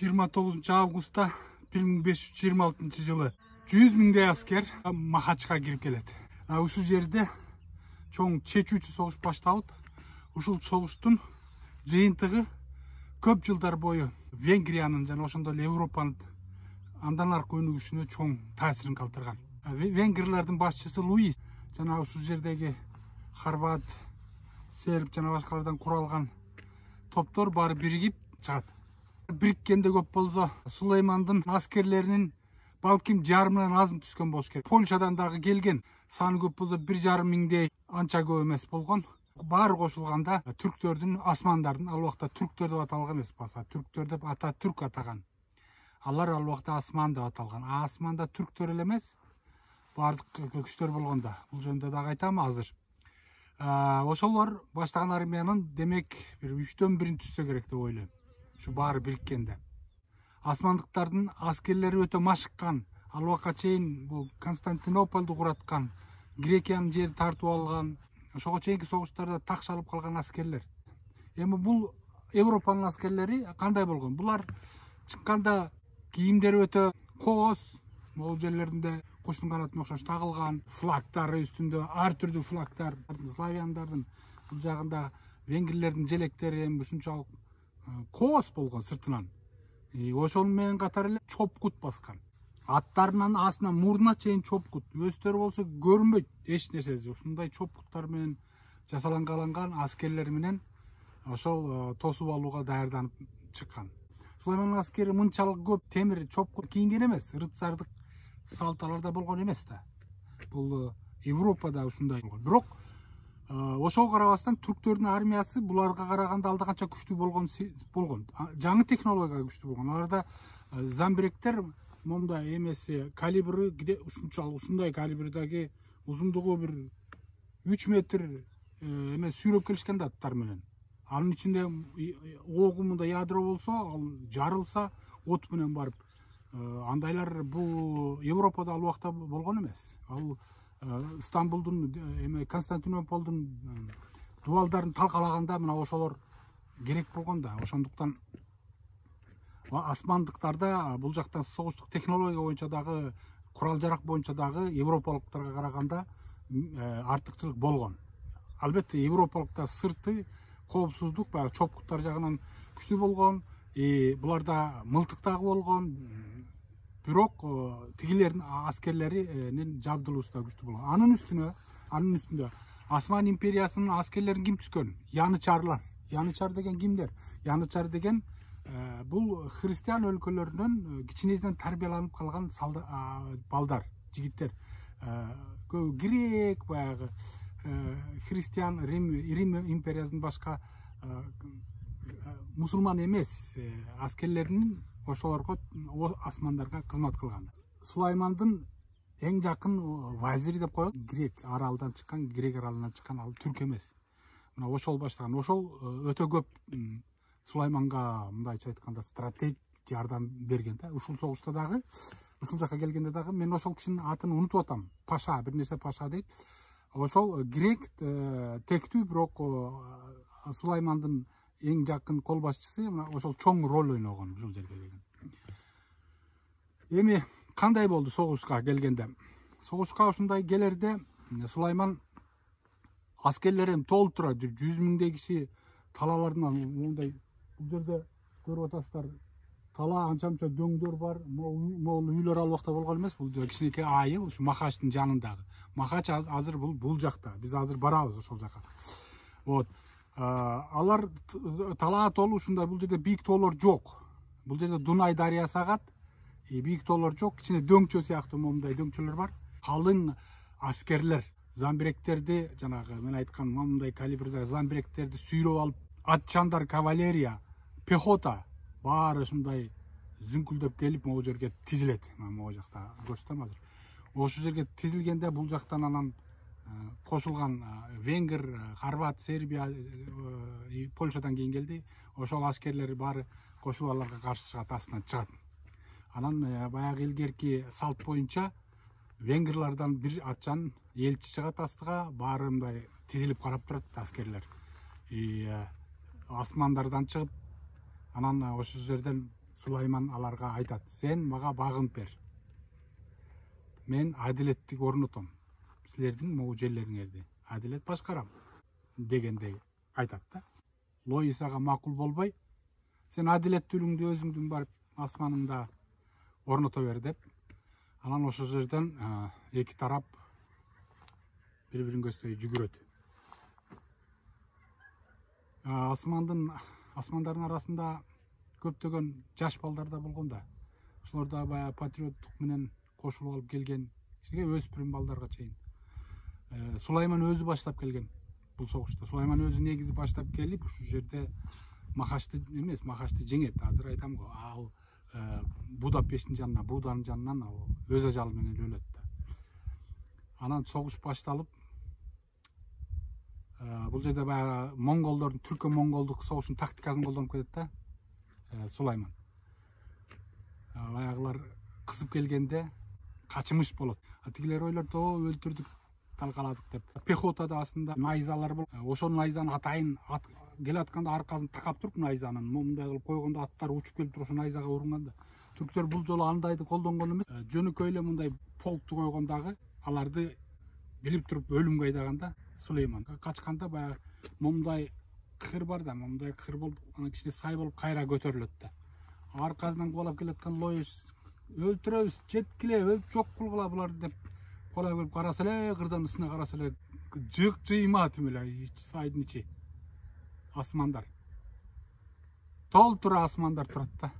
29 августта 1526 жылы 100 миңдей аскер Махачка кирип келет. Ушул жерде чоң чечүүчү согуш башталып, ушул согуштун жыйынтыгы көп жылдар бою Венгриянын жана ошондой эле Европанын андан аркы өнүгүшүнө чоң таасирин калтырган. Венгрлердин башчысы Луис жана ушул жердеги хорват, серб жана башкалардан куралган топтор баары биригип чыгат. Бириккенде көп болсо Сулаймандын аскерлеринин балким жарымынан азын түскөн болуш керек. Польшадан дагы келген саны көп болсо 1,5 миңдей анча көп эмес болгон. Баары кошулганда түрктөрдүн, османдардын, ал убакта түрктөр деп аталган эмес, баса түрктөр деп Ататүрк атаган. Алар ал убакта осман деп аталган. Османда түрктөр эле эмес, баардык күчтөр болгондо. Бул жөнүндө дагы айтам азыр. Ошолор баштаган армиянын демек бир 3/1 түссө керек деп ойлойм. Ушу баары бириккенде. Османдыктардын аскерлери өтө машыккан. Ал убакка чейин бул Константинополду кураткан, Грекиянын жерин тартып алган, ошого чейинки согуштарда так шалып калган аскерлер. Эми бул Европанын аскерлери кандай болгон? Булар чыкканда кийимдери өтө кооз, могул жерлеринде куштун канатына окшош тагылган, флагтары үстүндө ар түрдүү флагтар, славяндардын бул жагында венгрлердин желектери эми ушунчалык кооз болгон сыртынан. Ошол менен катар эле чопкут баскан. Аттарынын астынан мурдуна чейин чопкут. Өздөрү болсо көрүнбөйт эч нерсеси. Ушундай чопкуттар менен жасаланган аскерлер менен ошол тосуп алууга даярданып чыккан. Сулаймандын аскери мынчалык көп темир чопкут кийинген эмес, рыцардык салталарда болгон эмес да. Бул Европада ушундай болгон. Бирок ошого карабастан түрктөрдүн армиясы буларга караганда алда канча күчтүү болгон. Жаңы технологияга күчтүү болгон. Аларда замбиректер момундай эмеси калибри ушундай калибрдеги узундугу бир 3 метр эме сүйрөп келишкен да аттар менен. Анын ичинде огумунда ядро болсо, ал жарылса от менен барып. Андайлар бул Европада ал убакта болгон эмес. Ал Стамбулдун эме Константинополдун дубалдарын талкалаганда мына ошолор керек болгон да. Ошондуктан османдыктарда бул жактан согуштук технология боюнча дагы, курал жарак боюнча дагы европалыктарга караганда артыкчылык болгон. Албетте европалыктар сырты коопсуздук баягы чопкуттар жагынан күчтүү болгон, буларда мылтык дагы болгон. Бирок тигилердин аскерлеринин жабдылуусу да күчтүү болгон. Анын үстүндө Осман империясынын аскерлерин ким түшкөн? Янычарлар. Янычар деген кимдер? Янычар деген бул христиан өлкөлөрүнөн кичинеден тарбияланып калган балдар, жигиттер. Грек, баягы христиан, Рим империясынын башка мусулман эмес аскерлеринин ошолорго, османдарга кызмат кылган. Сулаймандын эң жакын вазири деп коет, Грек аралдан чыккан, Грек аралынан чыккан, ал түрк эмес. Мына ошол баштаган. Ошол өтө көп Сулайманга мындайча айтканда стратег жардам берген да. Ушул согушта дагы, ушул жакка келгенде дагы мен ошол кишинин атын унутуп атам. Паша, бир нерсе Паша дейт. Ошол Грек тектүү, бирок Сулаймандын эң жакын кол башчысы, мына ошол чоң роль ойногон ушул жерге келген. Эми кандай болду согушка келгенде? Согушка ушундай келерде Сулайман аскерлерин толтура 100 миңдей киши талаларынан мондай бул жерде көрүп атасыздар. Тала анча-мынча дөңдөр бар. Могул үйлөр ал убакта болгон эмес, бул кичинекей айыл, ушу Махачтын жанындагы. Махач азыр бул жакта. Биз азыр барабыз ошол жака. Вот. Алар талаа толу ушундай, бул жерде бийик тоолор жок. Бул жерде Дунай дарыясы агат. Бийик тоолор жок, кичине дөңчө сыяктуу момундай дөңчөлөр бар. Калың аскерлер, замбиректерди, жанагы мен айткан момундай калибрдеги замбиректерди сүйрөп алып, атчандар, кавалерия, пехота баары ушундай зүңкүлдөп келип могу жерге тизилет. Могу жакта көрсөтөм азыр. Ошол жерге тизилгенде бул жактан анан кошулган венгр, хорват, Сербия, Польшадан кийин келди. Ошол аскерлер баары кошулуп аларга каршы чыгат, астынан чыгат. Анан баягы илгерки салт боюнча венгрлардан бир атчан элчи чыгат астыга, баары мындай тизилип карап турат аскерлер. Османдардан чыгып, анан ошол жерден Сулайман аларга айтат: сен мага багынып бер, мен адилеттик орнотом, силердин могу жерлериңерди адилет башкарам дегендей айтат да. Лоис ага макул болбой, сен адилеттүүлүгүңдү өзүңдүн барып асманыңда орното бер деп, анан ошол жерден эки тарап бири бирин көздөй жүгүрөт. Асмандардын арасында көптөгөн жаш балдар да болгон да. Ошолор да баягы патриоттук менен кошулуп алып келген, кичине өспүрүм балдарга чейин. Сулайман өзү баштап келген бул согушта. Сулайман өзү негизи баштап келип, ушул жерде Махачты жеңет. Азыр айтам го, ал Будапешттин жанына, Буданын жанынан өз ажалы менен өлөт да. Анан согуш башталып, бул жерде баягы монголдордун, түркө-монголдук согуштун тактикасын колдонуп кетет да Сулайман. Баягылар кызып келгенде качымыш болот. Тигилер ойлойт: өлтүрдүк, талкаладык деп. Пехотада астында найзалар болот. Ошол найзаны атайын келатканда аркасын такап туруп, найзанын момундай кылып койгондо аттар учуп келип туруп ошо найзага урунганда. Түрктөр бул жолу андайды колдонгон эмес. Жөнөкөй эле мындай полкту койгондагы аларды билип туруп өлүмгө айдаганда Сулейман качканда баягы момундай кыр бар да, момундай кыр болуп, анан кичине сай болуп кайра көтөрүлөт да. Аркасынан кубалап келаткан Лоис: өлтүрөбүз, жеткиле, өлүп жок кылгыла буларды деп кубалап келип караса эле, кырдан ысына караса эле, жыйма тим эле сайдын ичи. Асмандар. Толтура асмандар турат да.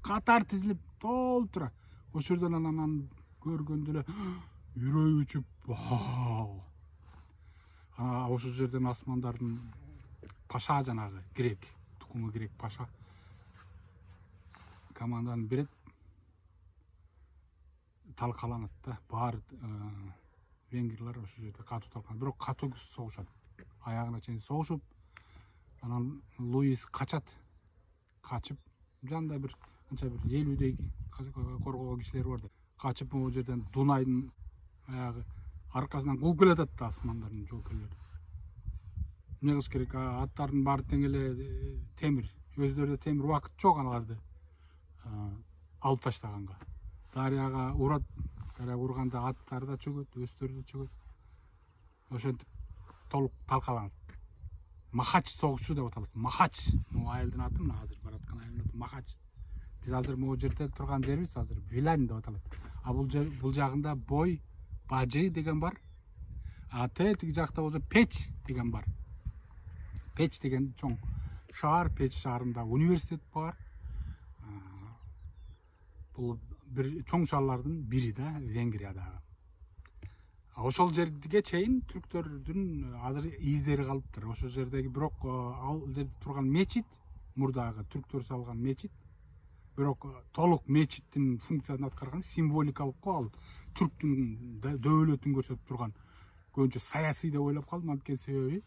Катар тизилип толтура. Ошол жерден анан көргөндө эле жүрөгү учуп, ошол жерден асмандардын паша, жанагы грек, тукуму грек паша команданы берет, талкаланат да. Баары венгрлер ошол жерде катуу талкаланат. Бирок катуу согушат. Аягына чейин согушуп, анан Луис качат. Качып, жанында бир канча бир 50дей коргоо кишилер бар да. Качып могу жерден Дунайдын аягы аркасынан кууп келатат да асмандардын жоокерлери. Эмне кылыш керек? Аттардын баары тең эле темир. Өздөрүдө темир, убакыт жок аларды алып таштаганга. Дарыяга урат, дарыяга урганда аттар да чөгөт, өздөрү да чөгөт. Ошентип толук талкаланат. Махач согушу деп аталат. Махач. Могу айылдын аты, мына азыр бараткан айылдын аты Махач. Биз азыр могу жерде турган жерибиз азыр Вилань деп аталат. Бул жагында Бой, Бажы деген бар. Тиги жакта болсо Печ деген бар. Печ деген чоң шаар, Печ шаарында университет бар. Бул бир чоң шаарлардын бири да, Венгриядагы. Ошол жерге чейин түрктөрдүн азыр издери калыптыр. Ошол жердеги, бирок ал жерде турган мечит, мурдагы түрктөр салган мечит, бирок толук мечиттин функциясын аткарган, символикалык го, ал түрктүн дөөлөтүн көрсөтүп турган. Көбүнчө саясий деп ойлоп калдым, анткени себеби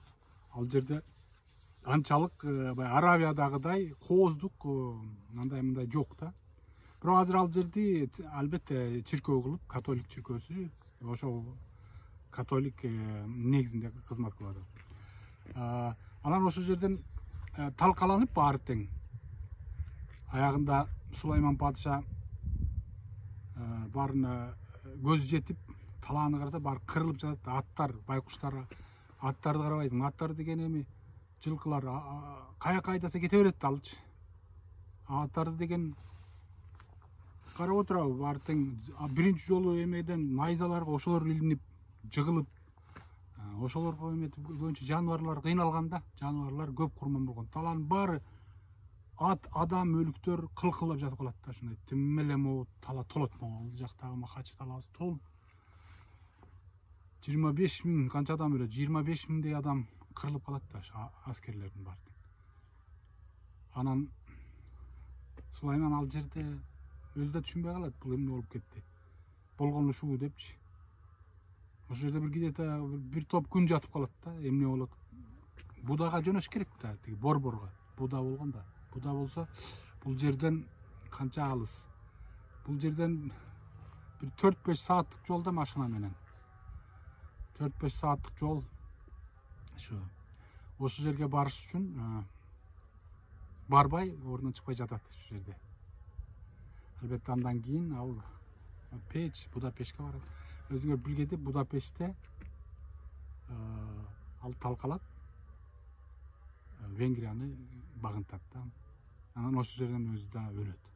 ал жерде анчалык Аравиядагыдай кооздук мындай жок да. Бирок азыр ал жерди албетте чиркөө кылып, католик чиркөөсү, ошол католик негизинде кызмат кылат. Анан ошол жерден талкаланып баары тең. Аягында Сулайман падыша баарына көзү жетип, талааны караса баары кырылып жатат. Аттар, байкуштар, аттарды карабайсың. Аттар деген эми жылкылар каяка айдаса кете берет да алчы. Аттарды деген карап отурабы, баары тең. Биринчи жолу эмеден найзаларга ошолор илинип, жыгылып, ошолорго эметип көбүнчө жаныбарлар кыйналган да. Жаныбарлар көп курман болгон. Талаанын баары ат, адам, өлүктөр кылкылдап жатып калат да. Ушундай тим эле могу тала толот. Могу жактагы Махач талаасы толуп 25 000 канча адам өлөт? 25 000дей адам кырылып калат да, аскерлердин баары. Анан Сулайман ал жерде өзү да түшүнбөй калат, бул эмне болуп кетти. Болгон ушул депчи. Ошол жерде бир топ күн жатып калат да, эмне болот? Будага жөнөш керек да, тиги Борборго. Буда болгон да. Буда болсо бул жерден канча алыс? Бул жерден бир 4-5 сааттык жолда машина менен. 4-5 сааттык жол. Ошол жерге барыш үчүн барбай, ордунан чыкпай жатат ошол жерде. Албетте андан кийин ал Печ, Будапештке барат. Өзүңөр билгендей Будапештте ал талкалап Венгрияны багынтат да. Анан ошол жерден өзү да өлөт.